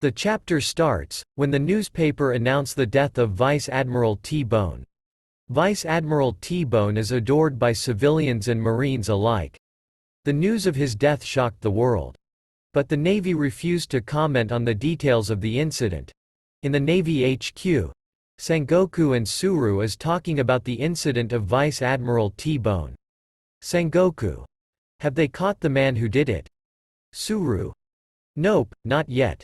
The chapter starts when the newspaper announced the death of Vice Admiral T-Bone. Vice Admiral T-Bone is adored by civilians and Marines alike. The news of his death shocked the world. But the Navy refused to comment on the details of the incident. In the Navy HQ, Sengoku and Suru is talking about the incident of Vice Admiral T-Bone. Sengoku: have they caught the man who did it? Suru: nope, not yet.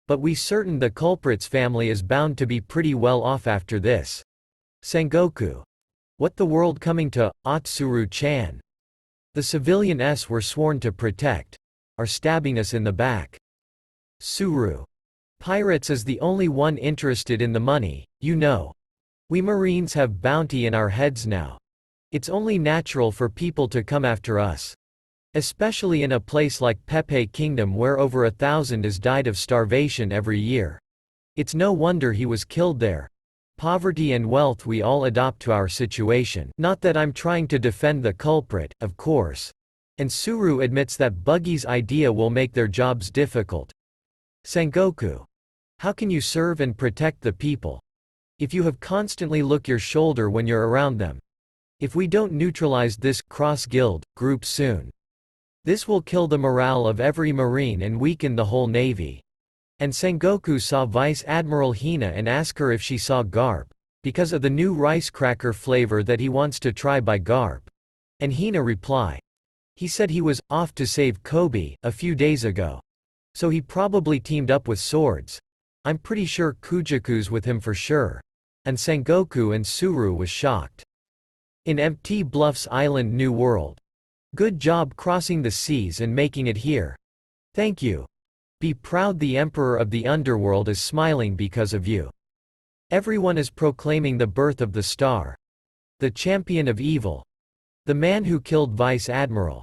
But we certain the culprit's family is bound to be pretty well off after this. Sengoku: what the world coming to, Atsuru-chan? The civilians were sworn to protect are stabbing us in the back. Suru: pirates is the only one interested in the money, you know. We Marines have bounty in our heads now. It's only natural for people to come after us. Especially in a place like Pepe Kingdom where over 1,000 has died of starvation every year. It's no wonder he was killed there. Poverty and wealth we all adopt to our situation. Not that I'm trying to defend the culprit, of course. And Suru admits that Buggy's idea will make their jobs difficult. Sengoku: how can you serve and protect the people if you have constantly look your shoulder when you're around them? If we don't neutralize this cross-guild group soon, this will kill the morale of every Marine and weaken the whole Navy. And Sengoku saw Vice Admiral Hina and asked her if she saw Garp, because of the new rice cracker flavor that he wants to try by Garp. And Hina reply: he said he was off to save Kobe a few days ago. So he probably teamed up with swords. I'm pretty sure Kujaku's with him for sure. And Sengoku and Suru was shocked. In Empty Bluffs Island New World. Good job crossing the seas and making it here. Thank you. Be proud, the Emperor of the Underworld is smiling because of you. Everyone is proclaiming the birth of the star. The champion of evil. The man who killed Vice Admiral.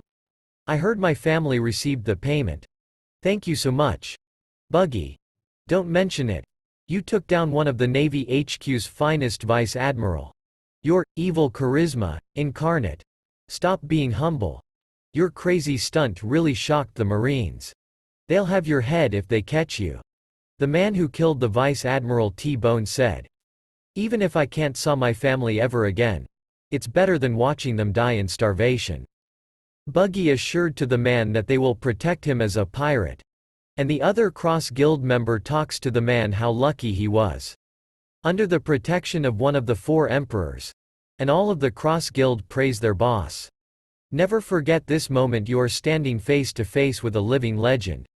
I heard my family received the payment. Thank you so much. Buggy. Don't mention it. You took down one of the Navy HQ's finest, Vice Admiral. Your evil charisma incarnate. Stop being humble. Your crazy stunt really shocked the Marines. They'll have your head if they catch you. The man who killed the Vice Admiral T-Bone said. Even if I can't saw my family ever again, it's better than watching them die in starvation. Buggy assured to the man that they will protect him as a pirate. And the other cross-guild member talks to the man how lucky he was. Under the protection of one of the 4 emperors. And all of the cross-guild praise their boss. Never forget this moment, you are standing face to face with a living legend.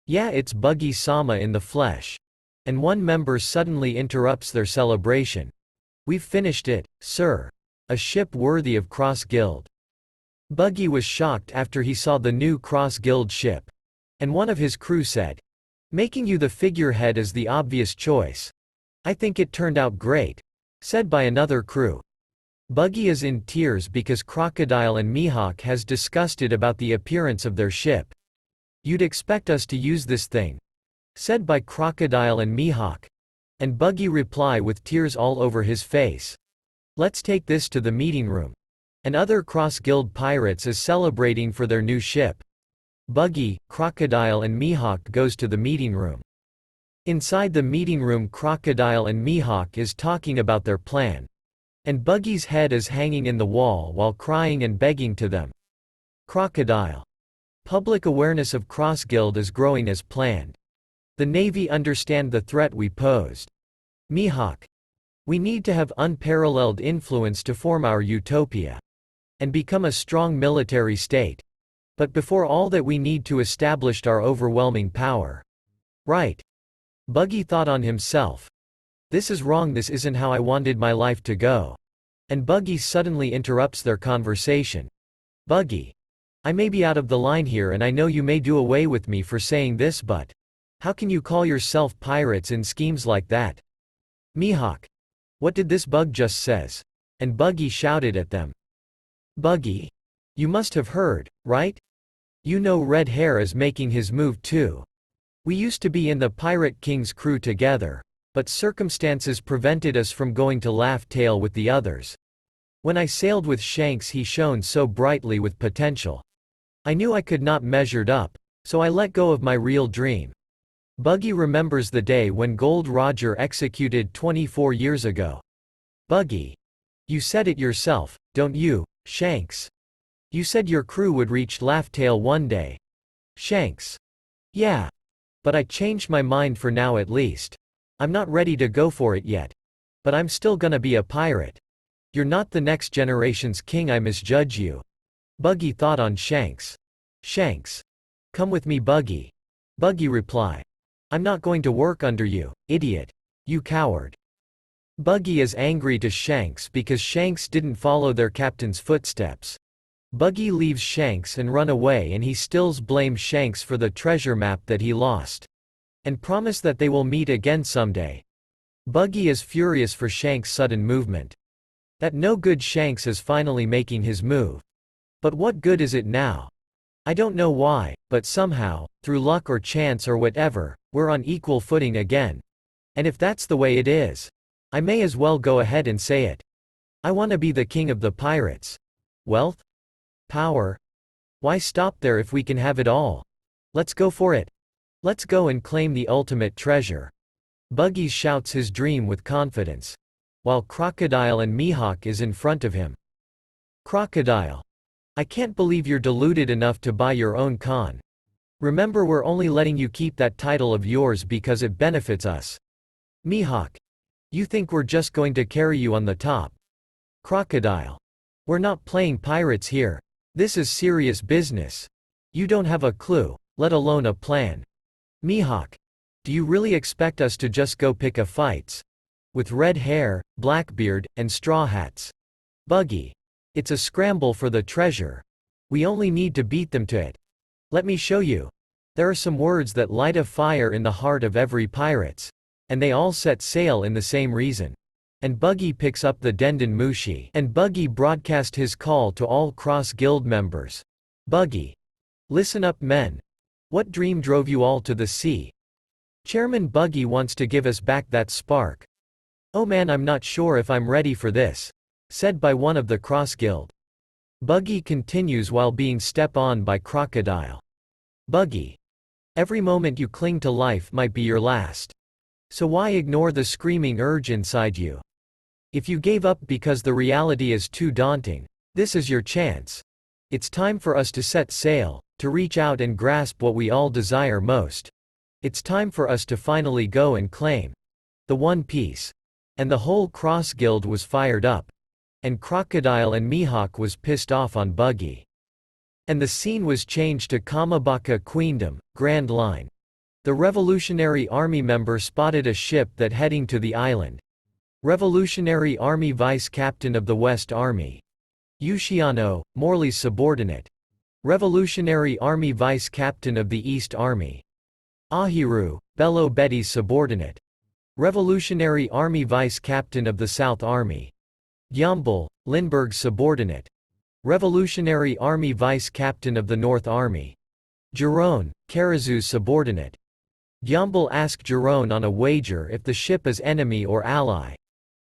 Yeah, it's Buggy-sama in the flesh. And one member suddenly interrupts their celebration. We've finished it, sir. A ship worthy of cross-guild. Buggy was shocked after he saw the new cross-guild ship. And one of his crew said, making you the figurehead is the obvious choice. I think it turned out great. Said by another crew. Buggy is in tears because Crocodile and Mihawk has disgusted about the appearance of their ship. You'd expect us to use this thing. Said by Crocodile and Mihawk. And Buggy reply with tears all over his face. Let's take this to the meeting room. And other cross-guild pirates is celebrating for their new ship. Buggy, Crocodile and Mihawk goes to the meeting room. Inside the meeting room, Crocodile and Mihawk is talking about their plan. And Buggy's head is hanging in the wall while crying and begging to them. Crocodile. Public awareness of cross-guild is growing as planned. The Navy understand the threat we posed. Mihawk. We need to have unparalleled influence to form our utopia. And become a strong military state. But before all that, we need to establish our overwhelming power. Right. Buggy thought on himself. This is wrong, this isn't how I wanted my life to go. And Buggy suddenly interrupts their conversation. Buggy. I may be out of the line here and I know you may do away with me for saying this, but how can you call yourself pirates in schemes like that? Mihawk. What did this bug just says? And Buggy shouted at them. Buggy. You must have heard, right? You know Red Hair is making his move too. We used to be in the Pirate King's crew together. But circumstances prevented us from going to Laugh Tale with the others. When I sailed with Shanks, he shone so brightly with potential. I knew I could not measured up, so I let go of my real dream. Buggy remembers the day when Gold Roger executed 24 years ago. Buggy. You said it yourself, don't you, Shanks? You said your crew would reach Laughtail one day. Shanks. Yeah. But I changed my mind for now at least. I'm not ready to go for it yet. But I'm still gonna be a pirate. You're not the next generation's king, I misjudge you. Buggy thought on Shanks. Shanks. Come with me, Buggy. Buggy reply. I'm not going to work under you, idiot. You coward. Buggy is angry to Shanks because Shanks didn't follow their captain's footsteps. Buggy leaves Shanks and run away, and he still blames Shanks for the treasure map that he lost. And promise that they will meet again someday. Buggy is furious for Shanks' sudden movement. That no good Shanks is finally making his move. But what good is it now? I don't know why, but somehow, through luck or chance or whatever, we're on equal footing again. And if that's the way it is, I may as well go ahead and say it. I want to be the king of the pirates. Wealth? Power? Why stop there if we can have it all? Let's go for it. Let's go and claim the ultimate treasure. Buggy shouts his dream with confidence, while Crocodile and Mihawk is in front of him. Crocodile. I can't believe you're deluded enough to buy your own con. Remember, we're only letting you keep that title of yours because it benefits us. Mihawk. You think we're just going to carry you on the top? Crocodile. We're not playing pirates here. This is serious business. You don't have a clue, let alone a plan. Mihawk. Do you really expect us to just go pick a fights? With red hair, Blackbeard, and straw hats. Buggy. It's a scramble for the treasure. We only need to beat them to it. Let me show you. There are some words that light a fire in the heart of every pirates. And they all set sail in the same reason. And Buggy picks up the Denden Mushi. And Buggy broadcast his call to all Cross Guild members. Buggy. Listen up, men. What dream drove you all to the sea? Chairman Buggy wants to give us back that spark. Oh man, I'm not sure if I'm ready for this. Said by one of the Cross Guild. Buggy continues while being stepped on by Crocodile. Buggy. Every moment you cling to life might be your last. So why ignore the screaming urge inside you? If you gave up because the reality is too daunting, this is your chance. It's time for us to set sail, to reach out and grasp what we all desire most. It's time for us to finally go and claim the One Piece. And the whole Cross Guild was fired up. And Crocodile and Mihawk was pissed off on Buggy. And the scene was changed to Kamabaka Queendom, Grand Line. The Revolutionary Army member spotted a ship that heading to the island. Revolutionary Army Vice Captain of the West Army. Yushiano, Morley's subordinate. Revolutionary Army Vice Captain of the East Army. Ahiru, Bello Betty's subordinate. Revolutionary Army Vice Captain of the South Army. Gyambul, Lindbergh's subordinate. Revolutionary Army Vice Captain of the North Army. Jerone, Karazu's subordinate. Gyambul asked Jerone on a wager if the ship is enemy or ally.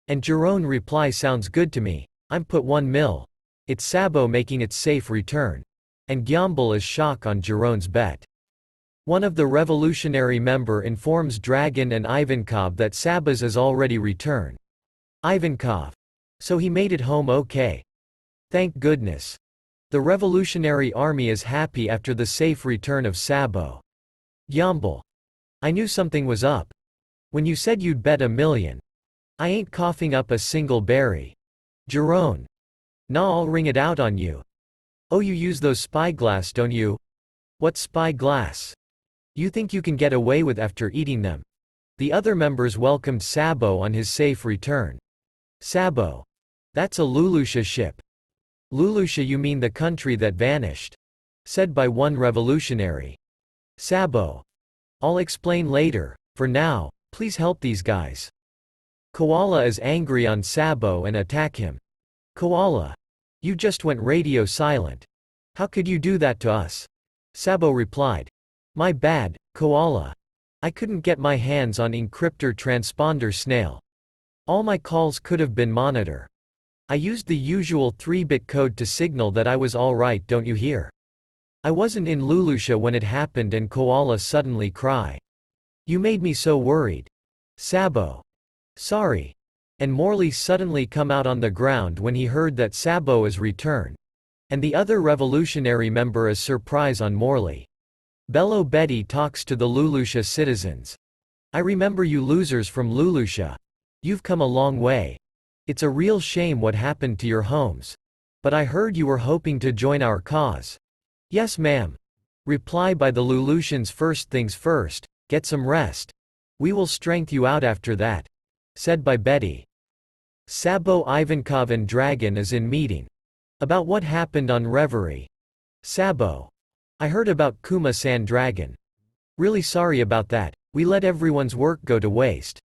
And Jerone reply, sounds good to me, I'm put 1 mil. It's Sabo making its safe return. And Gyambul is shocked on Jerone's bet. One of the revolutionary member informs Dragon and Ivankov that Sabas is already returned. Ivankov. So he made it home okay. Thank goodness. The Revolutionary Army is happy after the safe return of Sabo. Gyambul. I knew something was up. When you said you'd bet $1 million. I ain't coughing up a single berry. Jerone. Nah, I'll ring it out on you. Oh, you use those spyglass, don't you? What spyglass? You think you can get away with after eating them? The other members welcomed Sabo on his safe return. Sabo. That's a Lulusha ship. Lulusha, you mean the country that vanished? Said by one revolutionary. Sabo. I'll explain later, for now, please help these guys. Koala is angry on Sabo and attack him. Koala. You just went radio silent. How could you do that to us? Sabo replied. My bad, Koala. I couldn't get my hands on encryptor transponder snail. All my calls could have been monitor. I used the usual 3-bit code to signal that I was alright, don't you hear? I wasn't in Lulusha when it happened and Koala suddenly cry. You made me so worried. Sabo. Sorry. And Morley suddenly come out on the ground when he heard that Sabo is returned. And the other revolutionary member is surprise on Morley. Bello Betty talks to the Lulusha citizens. I remember you losers from Lulusha. You've come a long way. It's a real shame what happened to your homes. But I heard you were hoping to join our cause. Yes ma'am. Reply by the Lulusians. First things first, get some rest. We will strength you out after that. Said by Betty. Sabo Ivankov and Dragon is in meeting. About what happened on Reverie. Sabo. I heard about Kuma-san Dragon. Really sorry about that, we let everyone's work go to waste.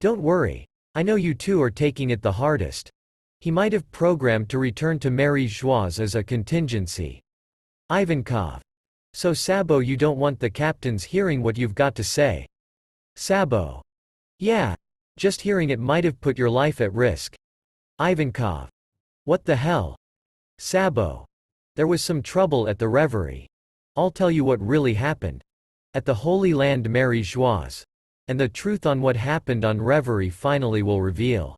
Don't worry. I know you two are taking it the hardest. He might have programmed to return to Mary Joie's as a contingency. Ivankov. So Sabo, you don't want the captains hearing what you've got to say. Sabo. Yeah. Just hearing it might have put your life at risk. Ivankov. What the hell? Sabo. There was some trouble at the Reverie. I'll tell you what really happened. At the Holy Land Mary Joie's. And the truth on what happened on Reverie finally will reveal.